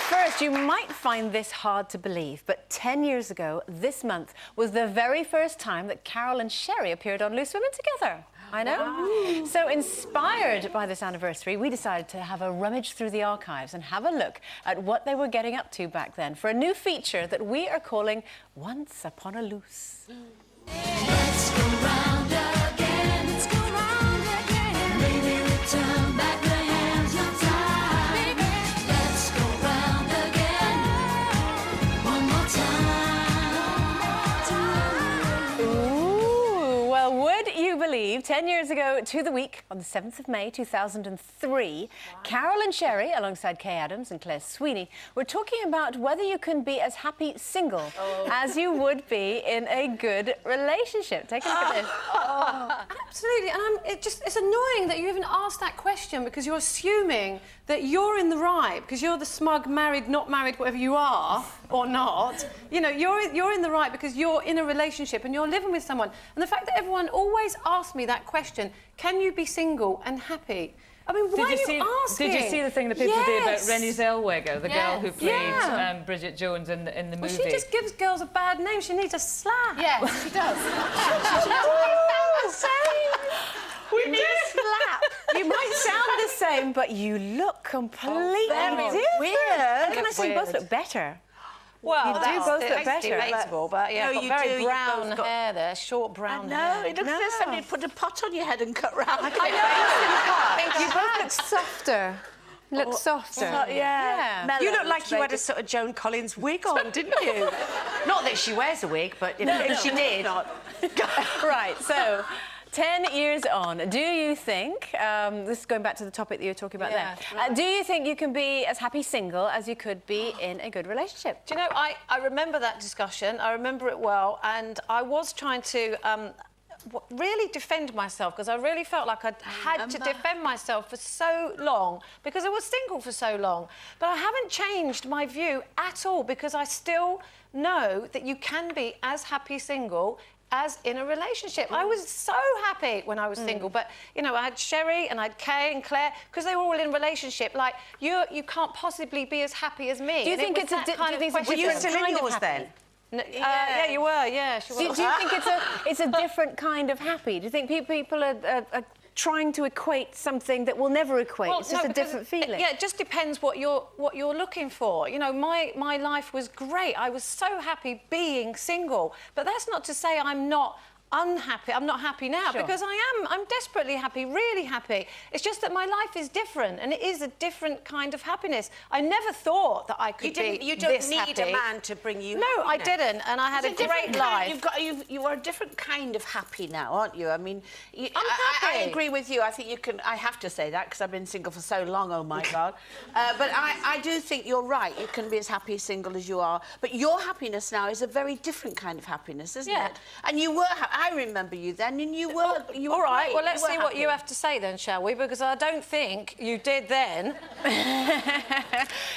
First, you might find this hard to believe, but 10 years ago, this month, was the very first time that Carol and Sherrie appeared on Loose Women together. I know. Wow. So, inspired by this anniversary, we decided to have a rummage through the archives and have a look at what they were getting up to back then for a new feature that we are calling Once Upon a Loose. Let's go round again, let's go round again. Maybe return back the hands of time. Let's go round again, one more time. Ooh, well, would you believe 10 years ago to the week, on the 7th of May 2003, Carol and Sherrie, alongside Kay Adams and Claire Sweeney, were talking about whether you can be as happy single as you would be in a good relationship. Take a look at this. Absolutely, and it's annoying that you even asked that question because you're assuming that you're in the right, because you're the smug, married, not married, whatever you are, or not. You know, you're in the right because you're in a relationship and you're living with someone. And the fact that everyone always asks me that question, can you be single and happy? I mean, why are you asking? Did you see the thing that people did about Renée Zellweger, the girl who played Yeah. Bridget Jones in the movie? Well, she just gives girls a bad name. She needs a slap. Yes, she does. We need a slap. You might sound the same, but you look completely different. weird. And can I say, you both look better. Well, You do both look better. debatable, but yeah, No, got you very do, you brown both got- hair there, short brown No, hair. it looks as if somebody put a pot on your head and cut round. You both look softer. Look softer. Yeah. You look like you had a sort of Joan Collins wig on, didn't you? Not that she wears a wig, but if she did. Right, so 10 years on, do you think, this is going back to the topic that you were talking about there, do you think you can be as happy single as you could be in a good relationship? Do you know, I remember that discussion. I remember it well, and I was trying to really defend myself because I really felt like I'd had to defend myself for so long because I was single for so long. But I haven't changed my view at all because I still know that you can be as happy single as in a relationship. I was so happy when I was single, but, you know, I had Sherrie and I had Kay and Claire, because they were all in a relationship. Like, you can't possibly be as happy as me. Do you think it's a kind of question? Were you still in yours then? yeah, you were, yeah. She was. Do you think it's a different kind of happy? Do you think people are trying to equate something that will never equate? Well, it's just a different feeling. Yeah, it just depends what you're looking for. You know, my life was great. I was so happy being single. But that's not to say I'm not unhappy. I'm not happy now because I am. I'm desperately happy, really happy. It's just that my life is different, and it is a different kind of happiness. I never thought that I could be You don't this need happy. a man to bring you No, I happiness. didn't, and I had a great life. You are a different kind of happy now, aren't you? I mean, I'm I happy. agree with you. I think you can. I have to say that because I've been single for so long. Oh my God! But I do think you're right. You can be as happy single as you are. But your happiness now is a very different kind of happiness, isn't it? And you were. I remember you then, and you were. All right. great. Well, let's were see what happy. you have to say then, shall we? Because I don't think you did then.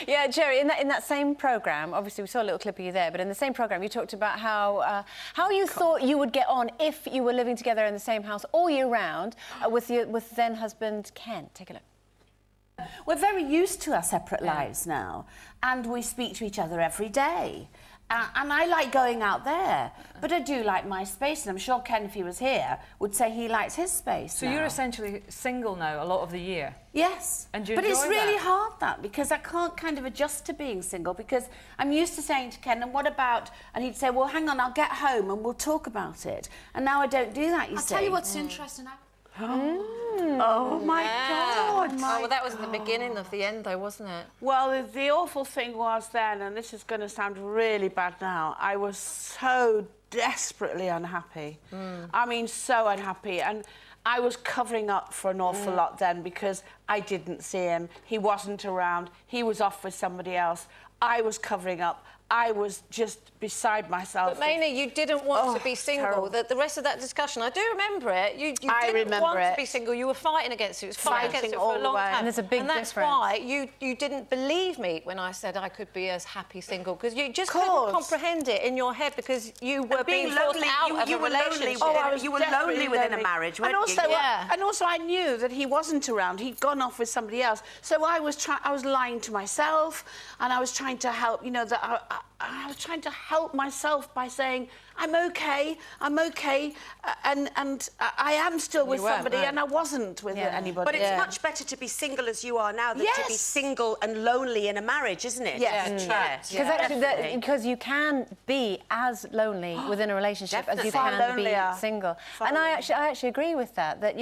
Yeah, Sherrie, in that same programme, obviously we saw a little clip of you there, but in the same programme you talked about how you thought you would get on if you were living together in the same house all year round with then husband Ken. Take a look. We're very used to our separate lives now, and we speak to each other every day. And I like going out there, but I do like my space, and I'm sure Ken, if he was here, would say he likes his space. So you're essentially single now a lot of the year? Yes. And do you but it's enjoy really that? hard, that, because I can't kind of adjust to being single, because I'm used to saying to Ken, and what about... And he'd say, well, hang on, I'll get home and we'll talk about it. And now I don't do that, you see. I'll tell you what's interesting. Oh my God! Oh, well, that was the beginning of the end, though, wasn't it? Well, the awful thing was then, and this is going to sound really bad now, I was so desperately unhappy. I mean, so unhappy. And I was covering up for an awful lot then because I didn't see him. He wasn't around. He was off with somebody else. I was covering up. I was just beside myself. But Maina, you didn't want to be single. terrible. The rest of that discussion, I do remember it. You I didn't remember want to it. be single. You were fighting against it. It was fighting against it all for a the long way. time. And there's a big And that's difference. why you didn't believe me when I said I could be as happy single, because you just couldn't Course. comprehend it in your head because you were being forced lonely, out of you a were lonely. relationship. Oh, I was you were desperately lonely within a lonely. marriage, and weren't also, you? Yeah. and also, I knew that he wasn't around. He'd gone run off with somebody else. So I was lying to myself, and I was trying to help, you know, I was trying to help myself by saying, I'm okay, and I am still with somebody, and I wasn't with anybody. But it's much better to be single as you are now than to be single and lonely in a marriage, isn't it? Yes. Because actually, because you can be as lonely within a relationship as you can be single. And I actually agree with that. That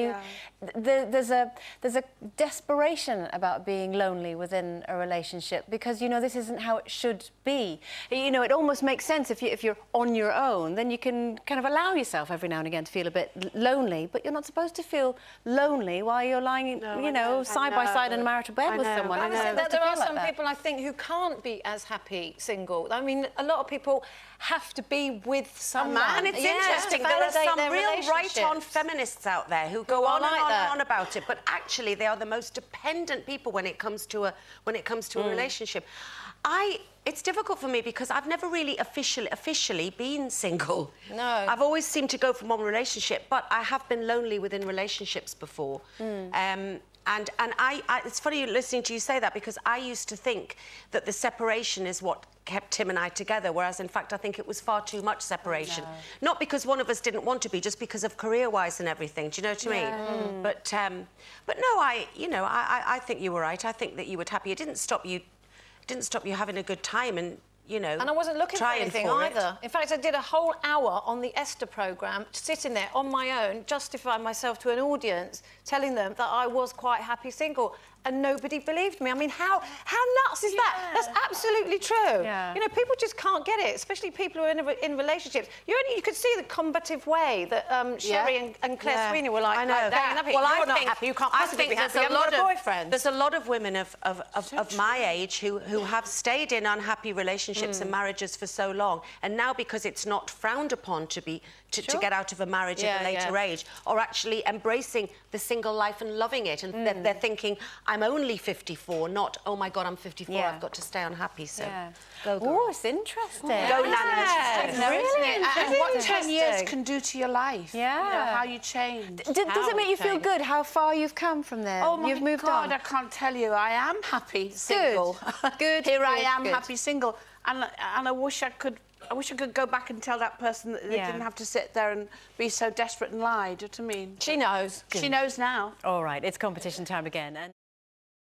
there's a desperation about being lonely within a relationship, because you know this isn't how it should be. You know, it almost makes sense if you're on your own, then you can kind of allow yourself every now and again to feel a bit lonely, but you're not supposed to feel lonely while you're lying, you know, side by side in a marital bed with someone. There are some people, I think, who can't be as happy single. I mean, a lot of people have to be with someone. And it's interesting, there are some real right-on feminists out there who go on and on about it, but actually they are the most dependent people when it comes to a relationship. It's difficult for me because I've never really officially been single. No. I've always seemed to go from one relationship, but I have been lonely within relationships before. And it's funny listening to you say that, because I used to think that the separation is what kept Tim and I together, whereas in fact I think it was far too much separation. Not because one of us didn't want to be, just because of career-wise and everything. Do you know what I mean? But no, I think you were right. I think that you were happy. It didn't stop you having a good time, and you know. And I wasn't looking for anything either. In fact, I did a whole hour on the Esther programme, sitting there on my own, justifying myself to an audience, telling them that I was quite happy single, and nobody believed me. I mean, how nuts is that? That's absolutely true. You know, people just can't get it, especially people who are in relationships. You could see the combative way that Sherrie and Claire Sweeney were like, I know. Well, I think happy. You can't possibly be happy. I've got a boyfriend. There's a lot of women of my age who have stayed in unhappy relationships and marriages for so long, and now because it's not frowned upon to get out of a marriage at a later age, or actually embracing the single life and loving it, and they're thinking, I'm only 54, not, oh my God, I'm 54, I've got to stay unhappy, so go. Oh, it's interesting. Go, Nana. It's really interesting. And what 10 years can do to your life. You know, how you change. Does it make you feel good how far you've come from there? Oh my You've moved God, on. I can't tell you. I am happy single. Good. Here I am, happy single. And I wish I could go back and tell that person that they didn't have to sit there and be so desperate and lie. Do you know what I mean? She knows. She knows now. All right, it's competition time again.